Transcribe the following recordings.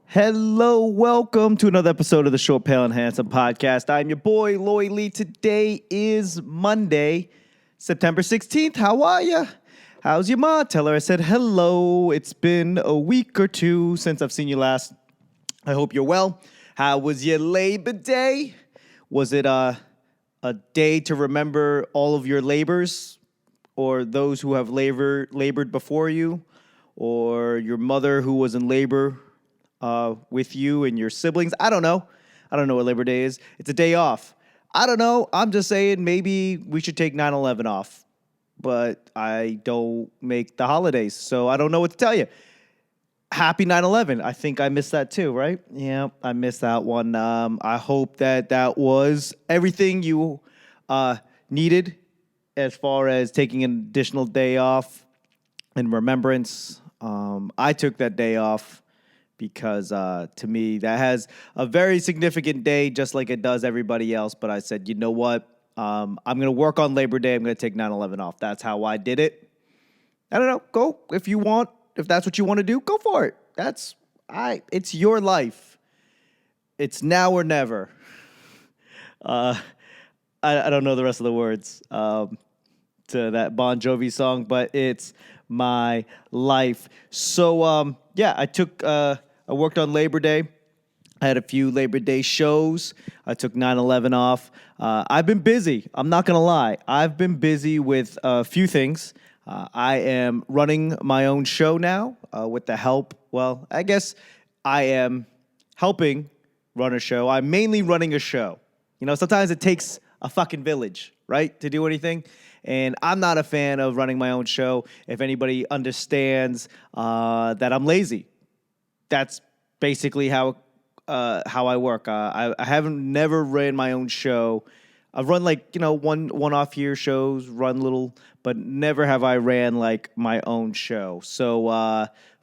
Hello, welcome to another episode of the Short, Pale, and Handsome podcast. I'm your boy, Loy Lee. Today is Monday, September 16th. How are ya? How's your ma? Tell her I said hello. It's been a week or two since I've seen you last. I hope you're well. How was your Labor Day? Was it a day to remember all of your labors or those who have labored before you or your mother who was in labor with you and your siblings? I don't know. I don't know what Labor Day is. It's a day off. I don't know. I'm just saying maybe we should take 9/11 off. But I don't make the holidays, so I don't know what to tell you. Happy 9/11. I think I missed that too, right? Yeah, I missed that one. I hope that was everything you needed as far as taking an additional day off in remembrance. I took that day off because to me that has a very significant day, just like it does everybody else. But I said, you know what? I'm going to work on Labor Day. I'm going to take 9/11 off. That's how I did it. I don't know. Go if you want. If that's what you want to do, go for it. It's your life. It's now or never. I don't know the rest of the words to that Bon Jovi song, but it's my life. So I worked on Labor Day. I had a few Labor Day shows. I took 9/11 off. I've been busy. I'm not going to lie. I've been busy with a few things. I am running my own show now with the help. Well, I guess I am helping run a show. I'm mainly running a show. You know, sometimes it takes a fucking village, right, to do anything. And I'm not a fan of running my own show. If anybody understands that I'm lazy, that's basically how I work. I haven't never ran my own show. I've run one-off year shows, run little, but never have I ran like my own show. So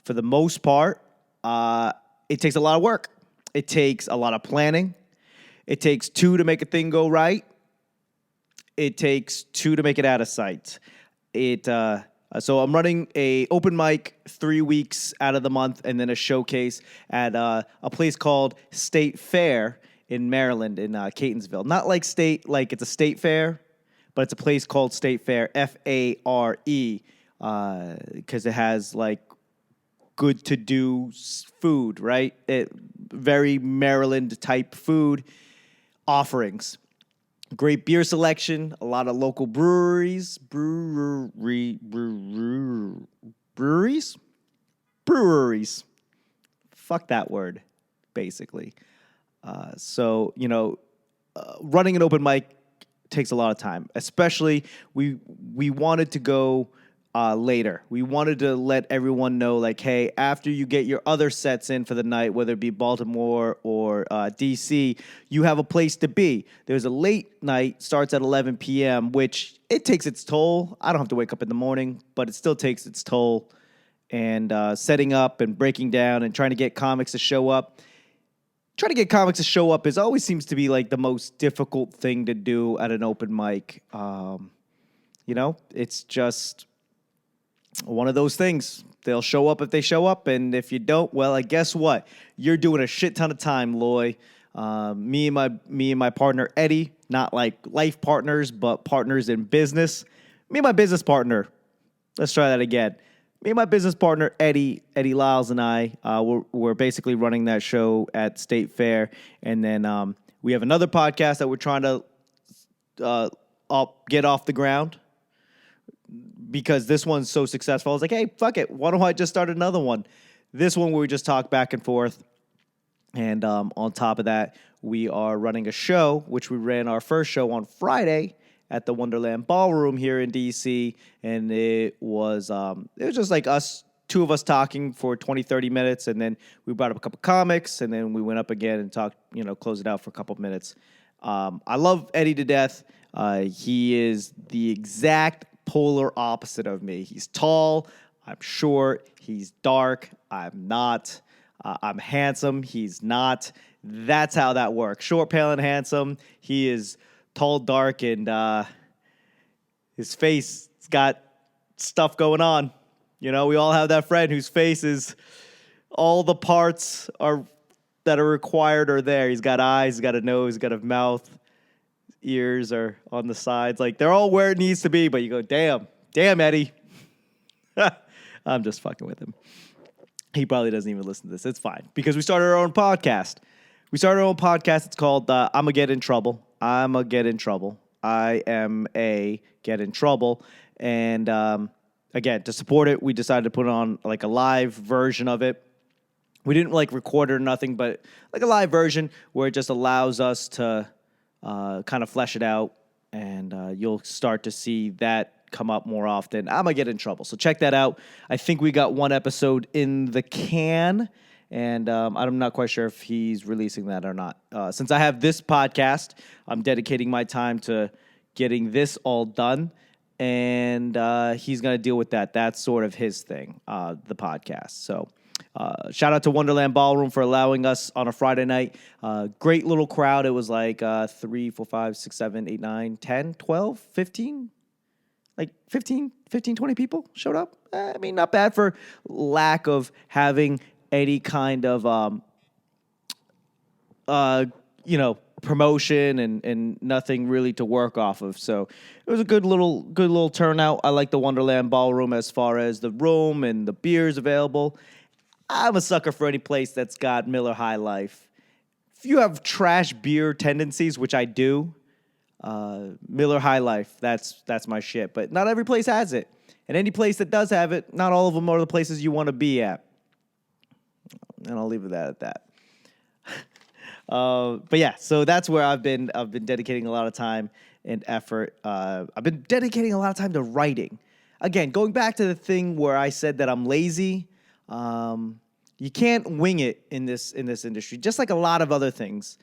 for the most part, it takes a lot of work. It takes a lot of planning. It takes two to make a thing go right. It takes two to make it out of sight. So I'm running a open mic 3 weeks out of the month and then a showcase at a place called State Fair in Maryland, in Catonsville. Not like state, like it's a state fair, but it's a place called State Fair, Fare, because it has like good-to-do food, right? Very Maryland-type food offerings. Great beer selection, a lot of local breweries. Fuck that word, basically. Running an open mic takes a lot of time. Especially, we wanted to go later. We wanted to let everyone know, like, hey, after you get your other sets in for the night, whether it be Baltimore or D.C., you have a place to be. There's a late night, starts at 11 p.m., which it takes its toll. I don't have to wake up in the morning, but it still takes its toll. And setting up and breaking down and trying to get comics to show up. Trying to get comics to show up always seems to be like the most difficult thing to do at an open mic. It's just one of those things. They'll show up if they show up, and if you don't, well, I guess what? You're doing a shit ton of time, Loy. Me and my partner Eddie, not like life partners, but partners in business. Me and my business partner. Let's try that again. Me and my business partner Eddie Lyles and I, we're basically running that show at State Fair, and then we have another podcast that we're trying to get off the ground. Because this one's so successful, I was like, hey, fuck it. Why don't I just start another one? This one where we just talk back and forth. And on top of that, we are running a show, which we ran our first show on Friday at the Wonderland Ballroom here in D.C. And it was just like two of us talking for 20, 30 minutes. And then we brought up a couple comics. And then we went up again and talked, closed it out for a couple minutes. I love Eddie to death. He is the exact polar opposite of me. He's tall, I'm short, he's dark, I'm not. I'm handsome, he's not. That's how that works. Short, pale, and handsome. He is tall, dark, and his face has got stuff going on. We all have that friend whose face is all the parts that are required are there. He's got eyes, he's got a nose, he's got a mouth, ears are on the sides. Like, they're all where it needs to be, but you go, damn, Eddie. I'm just fucking with him. He probably doesn't even listen to this. It's fine, because we started our own podcast. It's called I'ma Get in Trouble. I'ma Get in Trouble. I-M-A Get in Trouble. And again, to support it, we decided to put on like a live version of it. We didn't like record it or nothing, but like a live version where it just allows us to kind of flesh it out, and you'll start to see that come up more often. I'm going to Get in Trouble. So check that out. I think we got one episode in the can, and I'm not quite sure if he's releasing that or not. Since I have this podcast, I'm dedicating my time to getting this all done, and he's going to deal with that. That's sort of his thing, the podcast. So shout out to Wonderland Ballroom for allowing us on a Friday night. Great little crowd. It was like 3, 4, 5, 6, 7, 8, 9, 10, 12, 15. Like 15, 20 people showed up. I mean, not bad for lack of having any kind of, promotion and nothing really to work off of. So it was a good little turnout. I like the Wonderland Ballroom as far as the room and the beers available. I'm a sucker for any place that's got Miller High Life. If you have trash beer tendencies, which I do, Miller High Life, that's my shit. But not every place has it. And any place that does have it, not all of them are the places you want to be at. And I'll leave it at that. But yeah, so that's where I've been dedicating a lot of time and effort. I've been dedicating a lot of time to writing. Again, going back to the thing where I said that I'm lazy, you can't wing it in this industry, just like a lot of other things.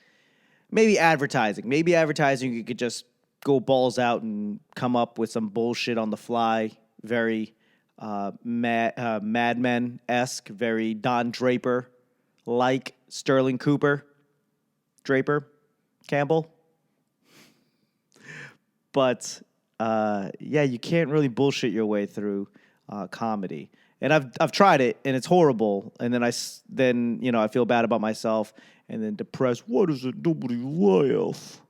Maybe advertising, you could just go balls out and come up with some bullshit on the fly, very Mad Men-esque, very Don Draper, like Sterling Cooper, Draper, Campbell. But you can't really bullshit your way through comedy. And I've tried it, and it's horrible. And then I feel bad about myself, and then depressed. Why does it nobody laugh?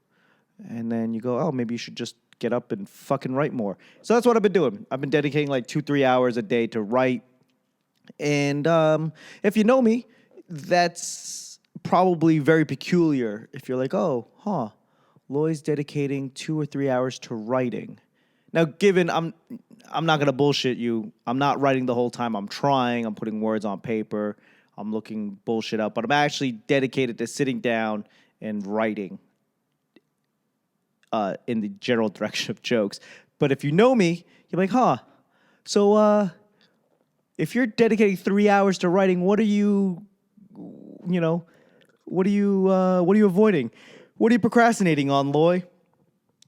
And then you go, oh, maybe you should just get up and fucking write more. So that's what I've been doing. I've been dedicating like 2-3 hours a day to write. And if you know me, that's probably very peculiar. If you're like, Loy's dedicating 2 or 3 hours to writing. Now, given I'm not going to bullshit you. I'm not writing the whole time. I'm trying. I'm putting words on paper. I'm looking bullshit up. But I'm actually dedicated to sitting down and writing in the general direction of jokes. But if you know me, you're like, so if you're dedicating 3 hours to writing, what are you avoiding? What are you procrastinating on, Loy?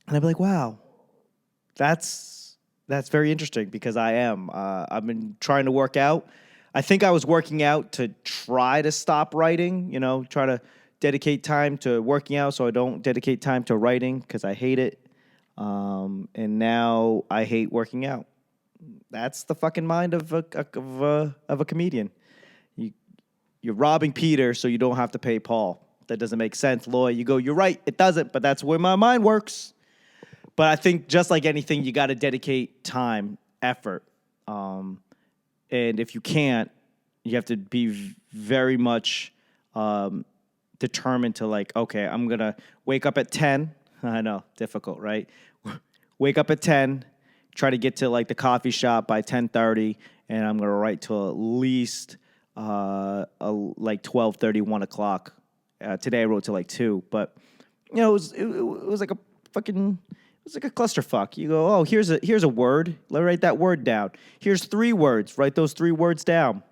And I'd be like, wow, that's very interesting, because I am. I've been trying to work out. I think I was working out to try to stop writing, try to dedicate time to working out so I don't dedicate time to writing, because I hate it. And now I hate working out. That's the fucking mind of a comedian. You're robbing Peter so you don't have to pay Paul. That doesn't make sense, Loy. You go, you're right, it doesn't, but that's where my mind works. But I think just like anything, you got to dedicate time, effort. And if you can't, you have to be very much determined to like, okay, I'm going to wake up at 10. I know, difficult, right? Wake up at 10, try to get to like the coffee shop by 10:30, and I'm going to write till at least like 12:30, 1 o'clock. Today I wrote till like 2, but it was like a fucking... It's like a clusterfuck. You go, oh, here's a word. Let me write that word down. Here's 3 words. Write those 3 words down.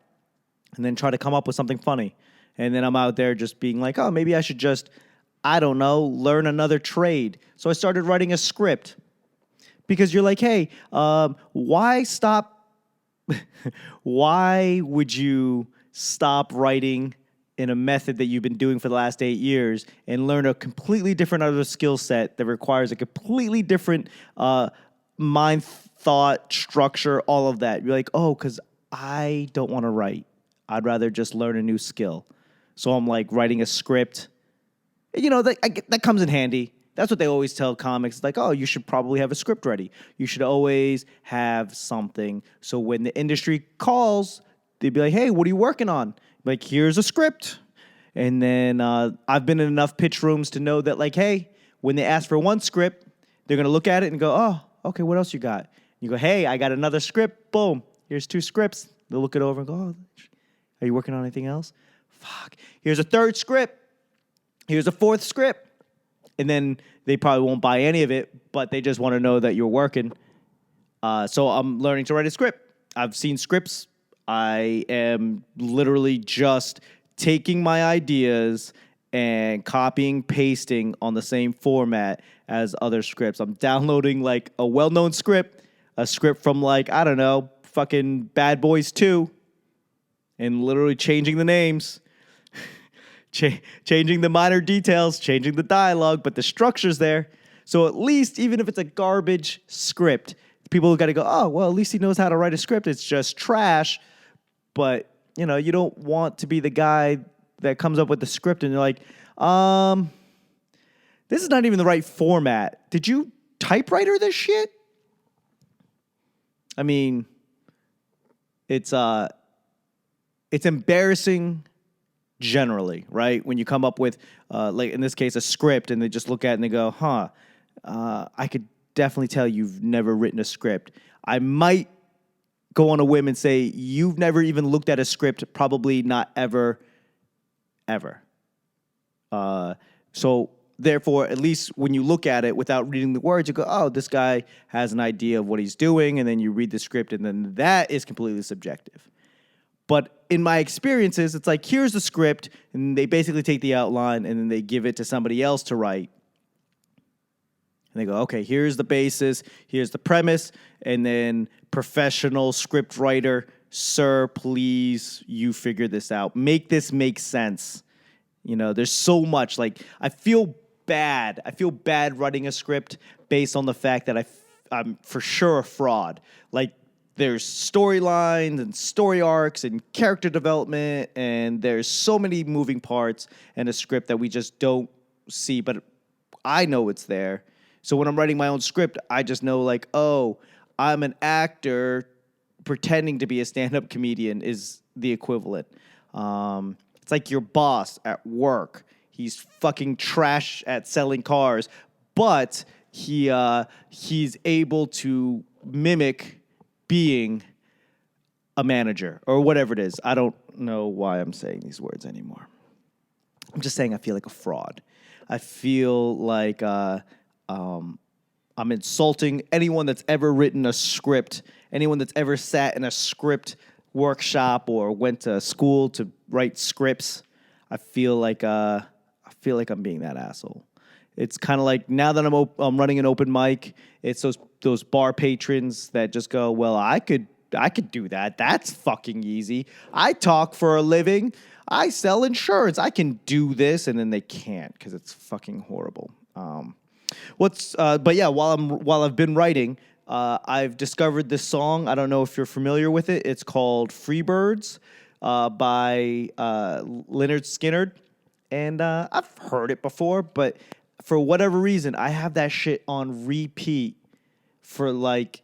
And then try to come up with something funny. And then I'm out there just being like, oh, maybe I should just, I don't know, learn another trade. So I started writing a script. Because you're like, hey, why would you stop writing in a method that you've been doing for the last 8 years and learn a completely different other skill set that requires a completely different mind, thought, structure, all of that? You're like, oh, because I don't want to write. I'd rather just learn a new skill. So I'm like writing a script. That comes in handy. That's what they always tell comics. Like, oh, you should probably have a script ready. You should always have something. So when the industry calls, they'd be like, hey, what are you working on? Like, here's a script. And then I've been in enough pitch rooms to know that, like, hey, when they ask for one script, they're going to look at it and go, oh, okay, what else you got? You go, hey, I got another script. Boom. Here's 2 scripts. They'll look it over and go, oh, are you working on anything else? Fuck. Here's a 3rd script. Here's a 4th script. And then they probably won't buy any of it, but they just want to know that you're working. So I'm learning to write a script. I've seen scripts. I am literally just taking my ideas and copying, pasting on the same format as other scripts. I'm downloading like a well-known script, a script from like, I don't know, fucking Bad Boys 2, and literally changing the names. Changing the minor details, changing the dialogue, but the structure's there. So at least, even if it's a garbage script, people got to go, oh, well, at least he knows how to write a script. It's just trash. But, you don't want to be the guy that comes up with the script and you're like, this is not even the right format. Did you typewriter this shit? I mean, it's embarrassing. Generally, right? When you come up with, like in this case, a script, and they just look at it and they go, I could definitely tell you've never written a script. I might go on a whim and say, you've never even looked at a script, probably not ever. So therefore, at least when you look at it without reading the words, you go, oh, this guy has an idea of what he's doing, and then you read the script, and then that is completely subjective. But in my experiences, it's like, here's the script, and they basically take the outline, and then they give it to somebody else to write. And they go, okay, here's the basis, here's the premise, and then professional script writer, sir, please, you figure this out. Make this make sense. There's so much. Like, I feel bad. I feel bad writing a script based on the fact that I'm for sure a fraud. Like, there's storylines and story arcs and character development, and there's so many moving parts in a script that we just don't see, but I know it's there. So when I'm writing my own script, I just know, like, oh, I'm an actor pretending to be a stand-up comedian is the equivalent. It's like your boss at work. He's fucking trash at selling cars, but he's able to mimic being a manager or whatever it is. I don't know why I'm saying these words anymore. I'm just saying I feel like a fraud. I feel like I'm insulting anyone that's ever written a script, anyone that's ever sat in a script workshop or went to school to write scripts. I feel like I'm being that asshole. It's kind of like, now that I'm running an open mic, it's those bar patrons that just go, well, I could do that. That's fucking easy. I talk for a living. I sell insurance. I can do this, and then they can't because it's fucking horrible. But yeah, while I've been writing, I've discovered this song. I don't know if you're familiar with it. It's called Freebirds by Lynyrd Skynyrd, and I've heard it before, but for whatever reason, I have that shit on repeat for like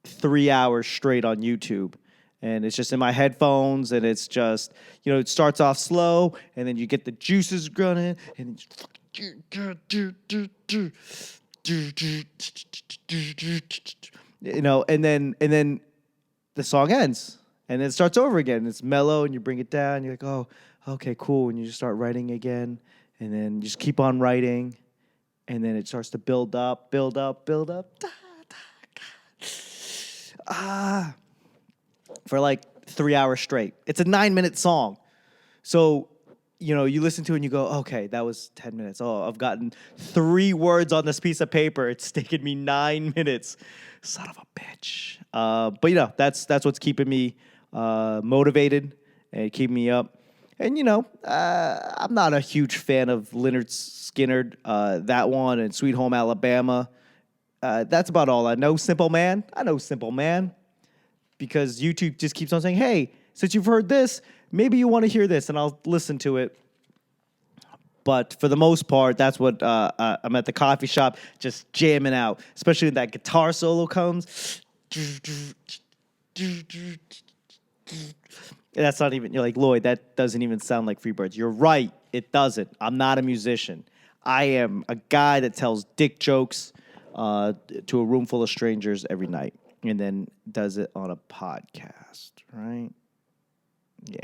3 hours straight on YouTube. And it's just in my headphones, and it's just, it starts off slow, and then you get the juices running, and and then the song ends, and then it starts over again. It's mellow, and you bring it down. You're like, oh, okay, cool. And you just start writing again, and then you just keep on writing. And then it starts to build up. For like 3 hours straight. It's a 9-minute song. So, you listen to it and you go, okay, that was 10 minutes. Oh, I've gotten 3 words on this piece of paper. It's taken me 9 minutes. Son of a bitch. But, that's what's keeping me motivated and keeping me up. And, I'm not a huge fan of Lynyrd Skynyrd, that one, and Sweet Home Alabama. That's about all I know. Simple Man. I know Simple Man because YouTube just keeps on saying, hey, since you've heard this, maybe you want to hear this, and I'll listen to it. But for the most part, that's what I'm at the coffee shop just jamming out, especially when that guitar solo comes. That's not even, you're like, Lloyd, that doesn't even sound like Freebirds. You're right, it doesn't. I'm not a musician. I am a guy that tells dick jokes to a room full of strangers every night and then does it on a podcast, right? Yeah.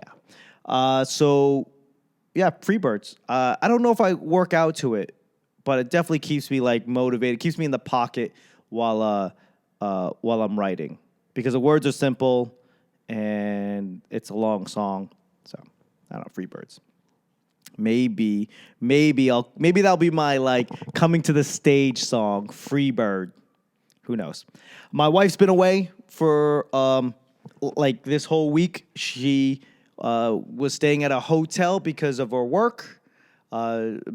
Yeah, Freebirds. I don't know if I work out to it, but it definitely keeps me like motivated. Keeps me in the pocket while I'm writing because the words are simple and it's a long song. So I don't know, Freebirds. Maybe that'll be my like coming to the stage song, Freebird. Who knows? My wife's been away for like this whole week. She was staying at a hotel because of her work.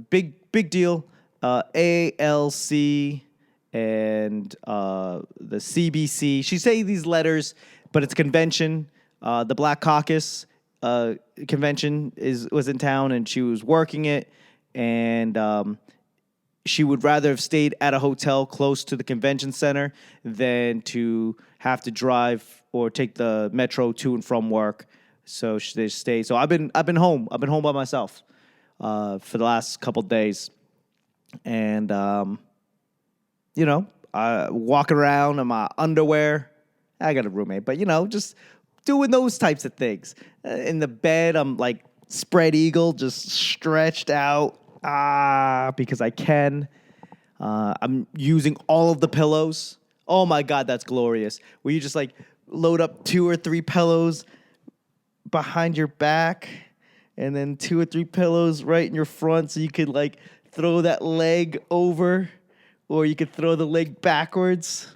Big deal. ALC and the CBC. She say these letters, but it's a convention. The Black Caucus convention was in town, and she was working it, and she would rather have stayed at a hotel close to the convention center than to have to drive or take the metro to and from work. So they stayed. So I've been home. I've been home by myself for the last couple days, and walking around in my underwear. I got a roommate, but just doing those types of things. In the bed, I'm like spread eagle, just stretched out because I can. I'm using all of the pillows. Oh my God, that's glorious. Where you just like load up 2 or 3 pillows behind your back and then 2 or 3 pillows right in your front so you could like throw that leg over or you could throw the leg backwards.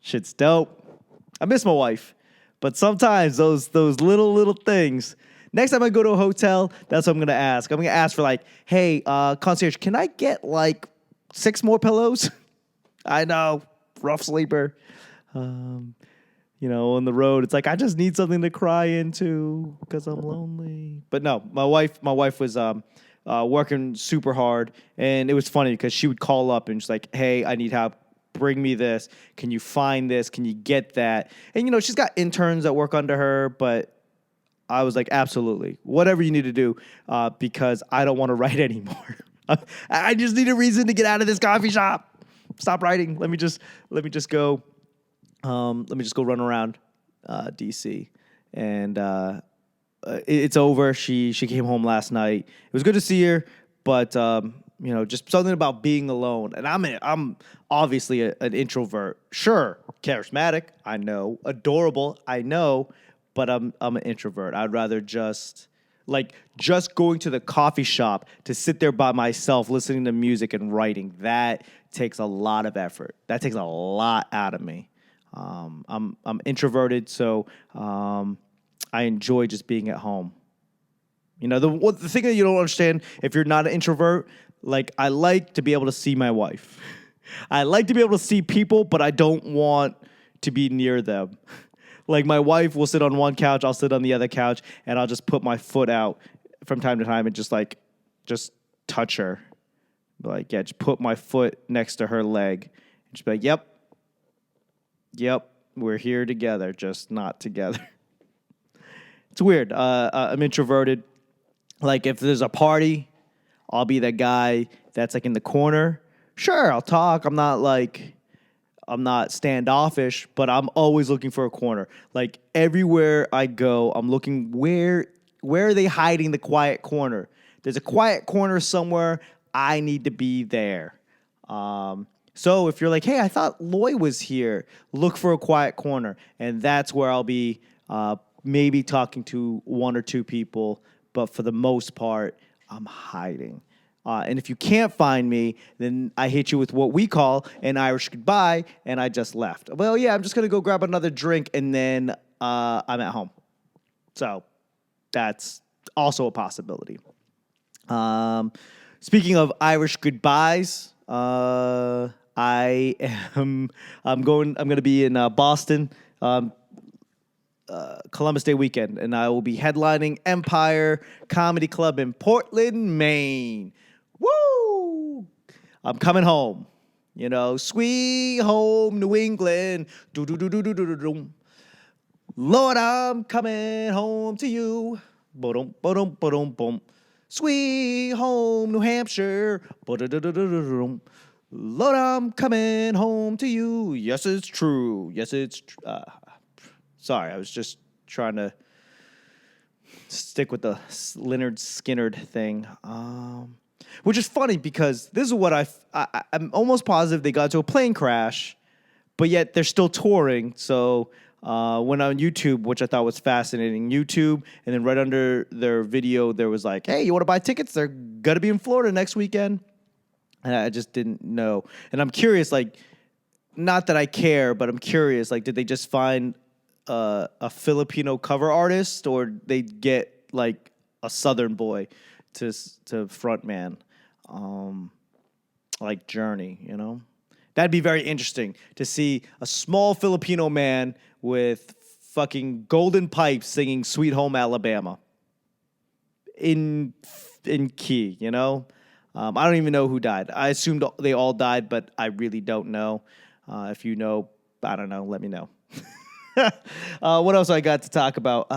Shit's dope. I miss my wife, but sometimes those little things. Next time I go to a hotel, that's what I'm going to ask. I'm going to ask for like, hey, concierge, can I get like 6 more pillows? I know, rough sleeper. On the road, it's like I just need something to cry into because I'm lonely. But no, my wife was working super hard, and it was funny because she would call up and she's like, "Hey, I need help. Bring me this. Can you find this? Can you get that?" And she's got interns that work under her, but I was like, absolutely, whatever you need to do, because I don't want to write anymore. I just need a reason to get out of this coffee shop. Stop writing. Let me just go. Let me just go run around DC, and it's over. She came home last night. It was good to see her, but just something about being alone. And I'm obviously an introvert. Sure, charismatic, I know, adorable, I know, but I'm an introvert. I'd rather just going to the coffee shop to sit there by myself, listening to music and writing. That takes a lot of effort. That takes a lot out of me. I'm introverted, so I enjoy just being at home. The thing that you don't understand if you're not an introvert, like I like to be able to see my wife. I like to be able to see people, but I don't want to be near them. Like my wife will sit on one couch, I'll sit on the other couch, and I'll just put my foot out from time to time and just touch her. Just put my foot next to her leg and just be like, Yep, we're here together, just not together. It's weird. I'm introverted. Like, if there's a party, I'll be that guy that's, like, in the corner. Sure, I'll talk. I'm not standoffish, but I'm always looking for a corner. Like, everywhere I go, I'm looking where are they hiding the quiet corner? There's a quiet corner somewhere. I need to be there. So if you're like, hey, I thought Loy was here, look for a quiet corner. And that's where I'll be maybe talking to 1 or 2 people. But for the most part, I'm hiding. And if you can't find me, then I hit you with what we call an Irish goodbye, and I just left. Well, yeah, I'm just going to go grab another drink, and then I'm at home. So that's also a possibility. Speaking of Irish goodbyes, I'm going to be in Boston Columbus Day weekend, and I will be headlining Empire Comedy Club in Portland, Maine. Woo! I'm coming home. You know, sweet home New England. Do do do do do do do do. Lord, I'm coming home to you. Ba-dum, ba-dum, ba-dum, bum. Sweet home New Hampshire. Ba-da-da-da-da-da-dum. Lord, I'm coming home to you. Yes, it's true. Yes, it's true. Sorry, I was just trying to stick with the Leonard Skinnard thing. Which is funny because this is what I'm almost positive they got to a plane crash, but yet they're still touring. So went on YouTube, which I thought was fascinating. YouTube, and then right under their video, there was like, hey, you want to buy tickets? They're going to be in Florida next weekend. And I just didn't know. And I'm curious, like, not that I care, but I'm curious, like, did they just find a Filipino cover artist, or they get, like, a Southern boy to frontman, like Journey, you know? That'd be very interesting to see a small Filipino man with fucking golden pipes singing Sweet Home Alabama in key, you know? I don't even know who died. I assumed they all died, but I really don't know. If you know, I don't know. Let me know. What else I got to talk about?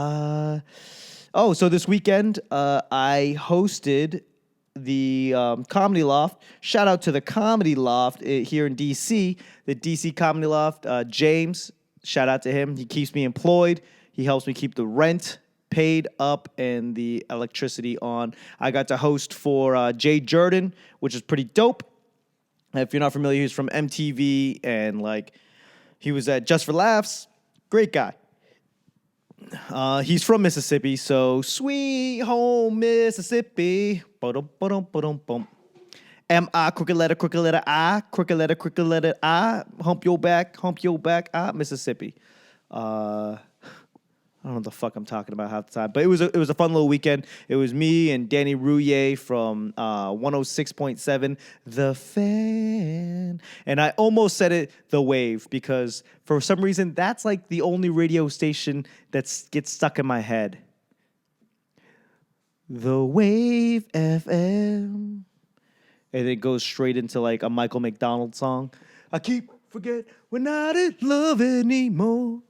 So this weekend I hosted the Comedy Loft. Shout out to the Comedy Loft here in D.C., the D.C. Comedy Loft. James, shout out to him. He keeps me employed. He helps me keep the rent paid up and the electricity on. I got to host for Jay Jordan, which is pretty dope. If you're not familiar, he's from MTV, and like he was at Just for Laughs. Great guy. He's from Mississippi, so sweet home Mississippi. Ba-dum-ba-dum-ba-dum-bum. M-I, crooked letter I, crooked letter I, hump your back, I, Mississippi. I don't know what the fuck I'm talking about half the time, but it was a fun little weekend. It was me and Danny Rouillet from 106.7 The Fan, and I almost said it The Wave because for some reason that's like the only radio station that gets stuck in my head. The Wave FM, and it goes straight into like a Michael McDonald song. I keep forget we're not in love anymore.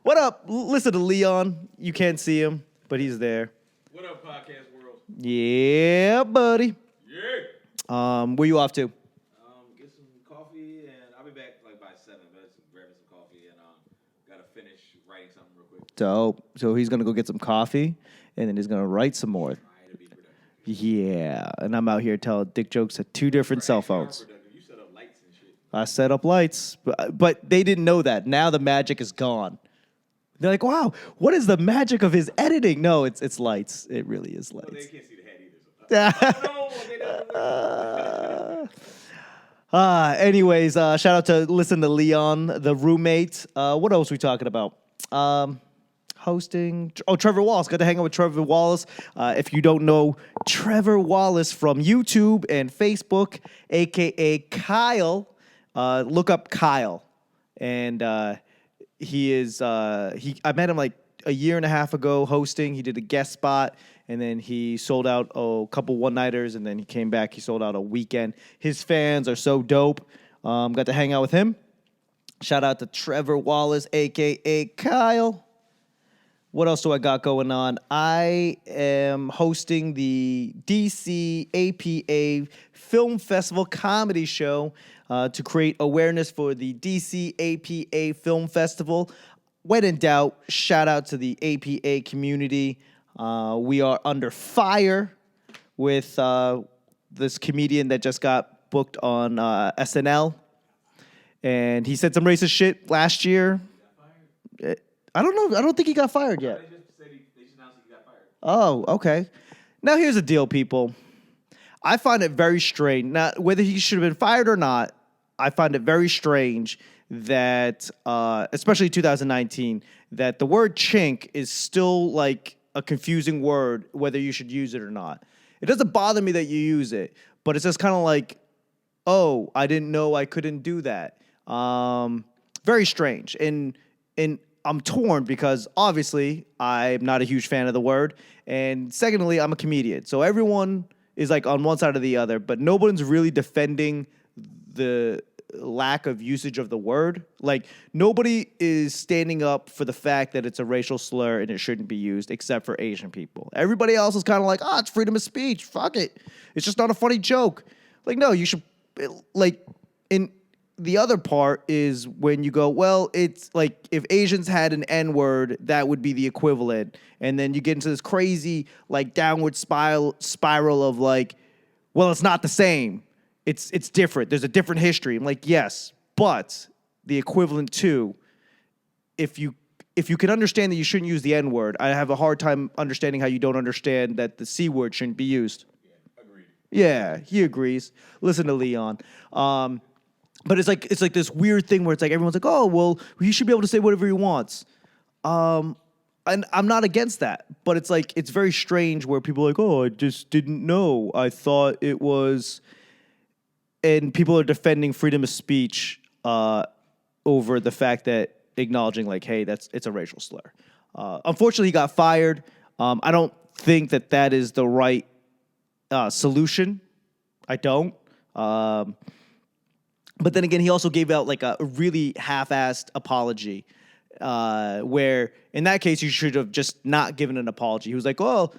What up? Listen to Leon. You can't see him, but he's there. What up, podcast world? Yeah, buddy. Yeah. Where you off to? Get some coffee, and I'll be back like by 7. But grabbing some coffee, and gotta finish writing something real quick. Dope. So he's gonna go get some coffee, and then he's gonna write some more. Try to be productive. Yeah, and I'm out here telling dick jokes at 2 different cell phones. You set up lights and shit. I set up lights, but they didn't know that. Now the magic is gone. They're like, wow, what is the magic of his editing? No, it's lights. It really is lights. Well, they can't see the head either. Anyways, shout out to listen to Leon, the roommate. What else we talking about? Hosting. Oh, Trevor Wallace. Got to hang out with Trevor Wallace. If you don't know Trevor Wallace from YouTube and Facebook, a.k.a. Kyle, look up Kyle. And he is, I met him like a year and a half ago hosting. He did a guest spot, and then he sold out a couple one-nighters, and then he came back. He sold out a weekend. His fans are so dope. Got to hang out with him. Shout out to Trevor Wallace, a.k.a. Kyle. What else do I got going on? I am hosting the DC APA Film Festival comedy show to create awareness for the DC APA Film Festival. When in doubt, shout out to the APA community. We are under fire with this comedian that just got booked on SNL. And he said some racist shit last year. I don't know. I don't think he got fired yet. They just announced he got fired. Oh, okay. Now here's the deal, people. I find it very strange. Now, whether he should have been fired or not, I find it very strange that, especially 2019, that the word chink is still like a confusing word, whether you should use it or not. It doesn't bother me that you use it, but it's just kind of like, oh, I didn't know I couldn't do that. Very strange. And I'm torn because obviously I'm not a huge fan of the word, and secondly, I'm a comedian, so everyone is like on one side or the other, but no one's really defending the lack of usage of the word. Like, nobody is standing up for the fact that it's a racial slur and it shouldn't be used, except for Asian people. Everybody else is kind of like, it's freedom of speech. Fuck it. It's just not a funny joke. Like, no, you should, like, in the other part is when you go, well, it's like if Asians had an N-word, that would be the equivalent. And then you get into this crazy, like, downward spiral of like, well, it's not the same. It's different. There's a different history. I'm like, yes, but the equivalent to, if you can understand that you shouldn't use the N-word, I have a hard time understanding how you don't understand that the C word shouldn't be used. Yeah, agreed. Yeah, he agrees. Listen to Leon. But it's like this weird thing where it's like everyone's like, oh, well, he should be able to say whatever he wants. And I'm not against that, but it's like it's very strange where people are like, oh, I just didn't know. I thought it was. And people are defending freedom of speech over the fact that acknowledging like, hey, it's a racial slur. Unfortunately, he got fired. I don't think that is the right solution. I don't. But then again, he also gave out like a really half-assed apology, where in that case you should have just not given an apology. He was like, "Oh,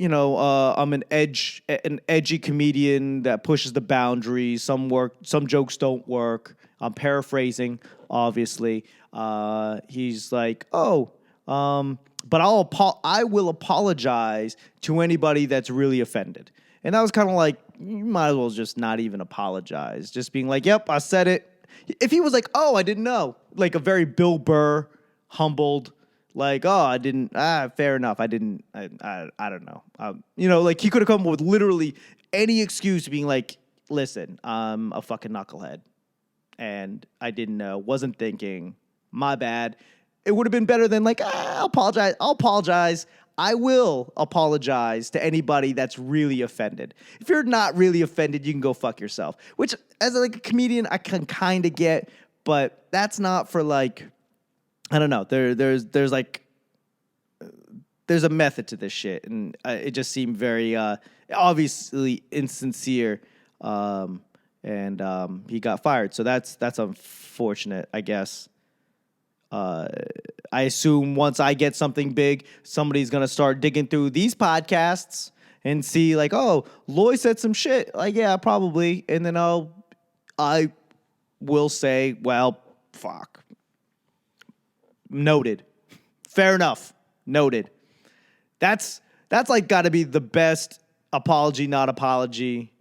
I'm an edgy comedian that pushes the boundaries. Some jokes don't work." I'm paraphrasing, obviously. He's like, "Oh, but I will apologize to anybody that's really offended." And that was kind of like, you might as well just not even apologize. Just being like, yep, I said it. If he was like, oh, I didn't know. Like a very Bill Burr, humbled, like, oh, I didn't, fair enough. I didn't, I don't know. Like he could have come up with literally any excuse being like, listen, I'm a fucking knucklehead. And I didn't know, wasn't thinking, my bad. It would have been better than like, I'll apologize. I will apologize to anybody that's really offended. If you're not really offended, you can go fuck yourself. Which, as like a comedian, I can kind of get, but that's not for like, I don't know. There's a method to this shit, and it just seemed very obviously insincere, and he got fired. So that's unfortunate, I guess. I assume once I get something big, somebody's going to start digging through these podcasts and see like, oh, Loy said some shit. Like, yeah, probably. And then I will say, well, fuck. Noted. Fair enough. Noted. That's like got to be the best apology, not apology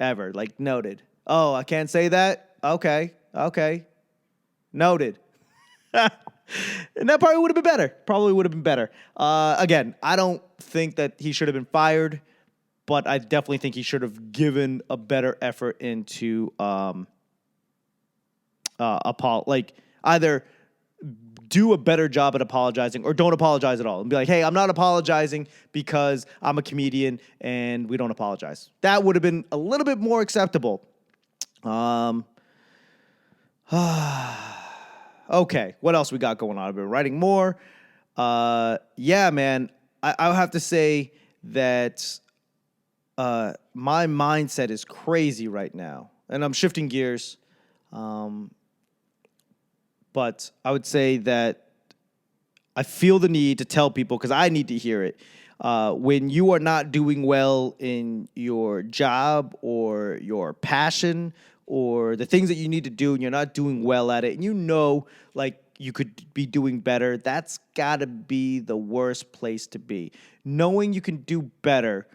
ever. Like, noted. Oh, I can't say that? Okay. Noted. And that probably would have been better. Again, I don't think that he should have been fired, but I definitely think he should have given a better effort into either do a better job at apologizing or don't apologize at all and be like, hey, I'm not apologizing because I'm a comedian and we don't apologize. That would have been a little bit more acceptable. Okay, what else we got going on? I've been writing more. Yeah, man, I'll have to say that my mindset is crazy right now. And I'm shifting gears. But I would say that I feel the need to tell people, because I need to hear it, when you are not doing well in your job or your passion or the things that you need to do and you're not doing well at it, and you know, like, you could be doing better, that's got to be the worst place to be. Knowing you can do better,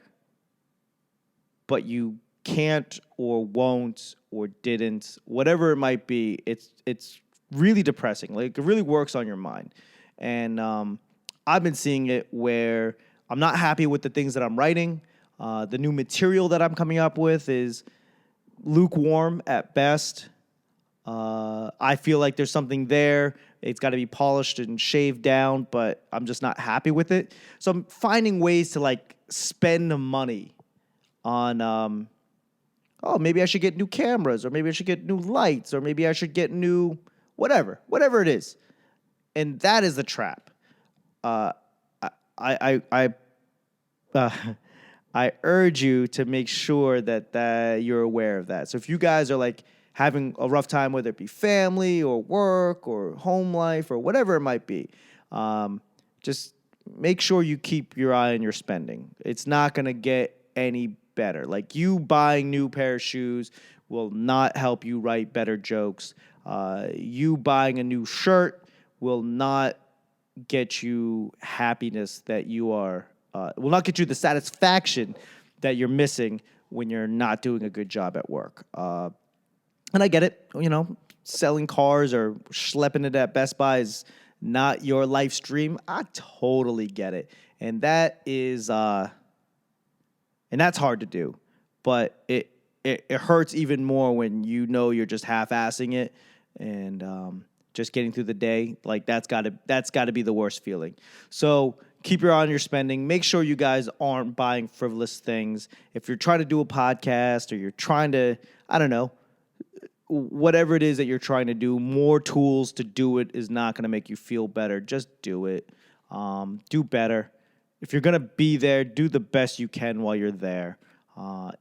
but you can't or won't or didn't, whatever it might be, it's really depressing. Like, it really works on your mind. And I've been seeing it where I'm not happy with the things that I'm writing. The new material that I'm coming up with is lukewarm at best. I feel like there's something there. It's got to be polished and shaved down, but I'm just not happy with it. So I'm finding ways to like spend money on, maybe I should get new cameras, or maybe I should get new lights, or maybe I should get new whatever it is. and that is the trap. I uh, I urge you to make sure that you're aware of that. So if you guys are like having a rough time, whether it be family or work or home life or whatever it might be, just make sure you keep your eye on your spending. It's not going to get any better. Like, you buying new pair of shoes will not help you write better jokes. You buying a new shirt will not get you happiness that you are, will not get you the satisfaction that you're missing when you're not doing a good job at work. And I get it, selling cars or schlepping it at Best Buy is not your life stream. I totally get it. And that is, and that's hard to do, but it hurts even more when you're just half-assing it and just getting through the day. Like, that's got to be the worst feeling. So keep your eye on your spending. Make sure you guys aren't buying frivolous things. If you're trying to do a podcast or you're trying to, I don't know, whatever it is that you're trying to do, more tools to do it is not going to make you feel better. Just do it. Do better. If you're going to be there, do the best you can while you're there. And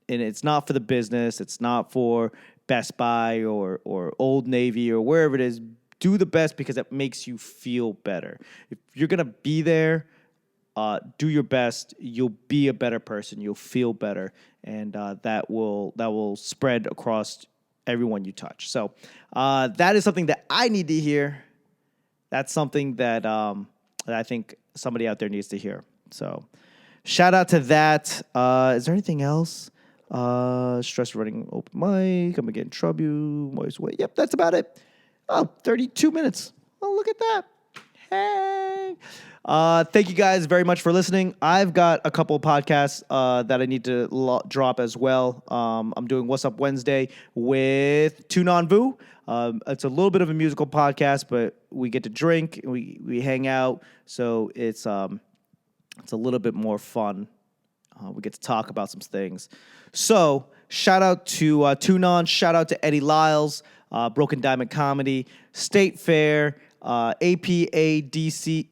it's not for the business. It's not for Best Buy or Old Navy or wherever it is. Do the best because it makes you feel better. If you're going to be there, do your best. You'll be a better person. You'll feel better. And that will spread across everyone you touch. So that is something that I need to hear. That's something that I think somebody out there needs to hear. So shout out to that. Is there anything else? Stress running open mic. I'm going to get in trouble. Always wait. Yep, that's about it. Oh, 32 minutes. Oh, look at that. Hey. Thank you guys very much for listening. I've got a couple of podcasts that I need to drop as well. I'm doing What's Up Wednesday with Tunan Vu. It's a little bit of a musical podcast, but we get to drink, and we hang out, so it's a little bit more fun. We get to talk about some things. So shout out to Tunan. Shout out to Eddie Lyles, Broken Diamond Comedy, State Fair, APA DC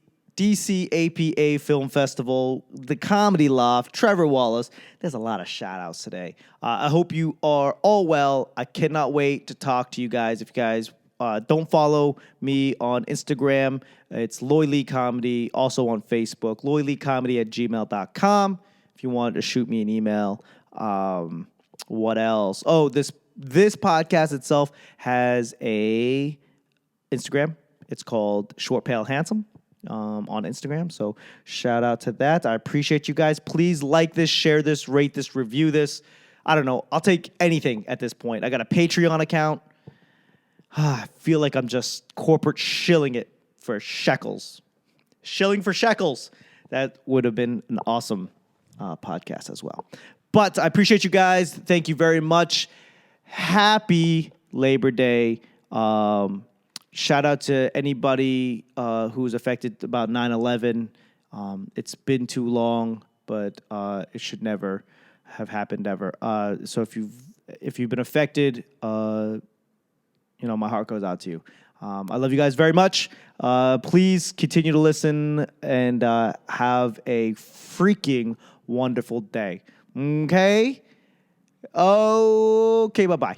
APA Film Festival, The Comedy Loft, Trevor Wallace. There's a lot of shout-outs today. I hope you are all well. I cannot wait to talk to you guys. If you guys don't follow me on Instagram, it's Loy Lee Comedy. Also on Facebook, loyleecomedy@gmail.com. If you want to shoot me an email. What else? Oh, this podcast itself has a Instagram. It's called Short Pale Handsome on Instagram. So shout out to that. I appreciate you guys. Please like this, share this, rate this, review this. I don't know. I'll take anything at this point. I got a Patreon account. I feel like I'm just corporate shilling it for shekels. Shilling for shekels. That would have been an awesome podcast as well. But I appreciate you guys. Thank you very much. Happy Labor Day. Shout out to anybody who's affected about 9/11. It's been too long, but it should never have happened ever. So if you've been affected, my heart goes out to you. I love you guys very much. Please continue to listen and have a freaking wonderful day. Okay? Okay, bye-bye.